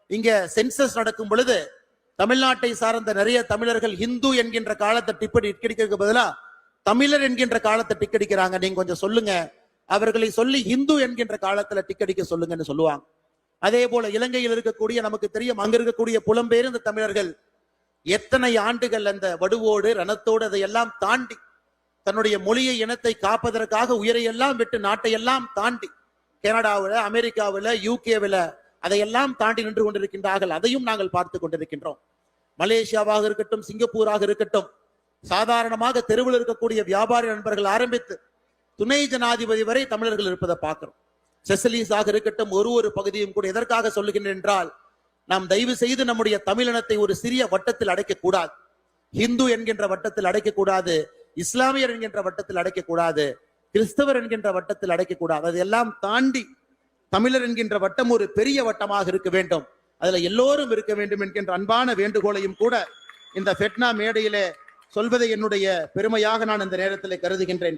இங்க சென்சஸ் நடக்கும் பொழுது தமிழ்நாட்டை சார்ந்த நிறைய தமிழர்கள் இந்து என்கின்ற காலத்தை டிக்கெடிக்கிறதுக்கு பதிலா தமிழர் என்கின்ற காலத்தை டிக்கெடிக்கிறாங்க. நீங்க கொஞ்சம் சொல்லுங்க, அவர்களை சொல்லி இந்து என்கின்ற காலத்துல டிக்கெடிக்க சொல்லுங்கன்னு சொல்லுவாங்க. அதே போல இலங்கையில் இருக்கக்கூடிய நமக்கு தெரியும், அங்க இருக்கக்கூடிய புலம்பெயர்ந்த தமிழர்கள் எத்தனை ஆண்டுகள் அந்த வடுவோடு ரணத்தோடு அதையெல்லாம் தாண்டி தன்னுடைய மொழியை இனத்தை காப்பதற்காக உயிரையெல்லாம் விட்டு நாட்டையெல்லாம் தாண்டி கனடாவில், அமெரிக்காவில், யூகேவில் அதையெல்லாம் தாண்டி நின்று கொண்டிருக்கின்றார்கள். அதையும் நாங்கள் பார்த்து கொண்டிருக்கின்றோம். மலேசியாவாக இருக்கட்டும், சிங்கப்பூராக இருக்கட்டும், சாதாரணமாக தெருவில் இருக்கக்கூடிய வியாபாரி நண்பர்கள் ஆரம்பித்து துணை ஜனாதிபதி வரை தமிழர்கள் இருப்பதை பார்க்கிறோம். செசலீஸாக இருக்கட்டும், ஒரு பகுதியும் கூட. எதற்காக சொல்லுகின்றேன் என்றால், நாம் தயவு செய்து நம்முடைய தமிழினத்தை ஒரு சிறிய வட்டத்தில் அடைக்கக்கூடாது. ஹிந்து என்கின்ற வட்டத்தில் அடைக்கக்கூடாது, இஸ்லாமியர் என்கின்ற வட்டத்தில் அடைக்கக்கூடாது, கிறிஸ்தவர் என்கின்ற வட்டத்தில் அடைக்கக்கூடாது. அதையெல்லாம் தாண்டி தமிழர் என்கின்ற வட்டம் ஒரு பெரிய வட்டமாக இருக்க வேண்டும். அதுல எல்லோரும் இருக்க வேண்டும் என்கின்ற அன்பான வேண்டுகோளையும் கூட இந்த ஃபெட்னா மேடையிலே சொல்வதை என்னுடைய பெருமையாக நான் இந்த நேரத்தில் கருதுகின்றேன்.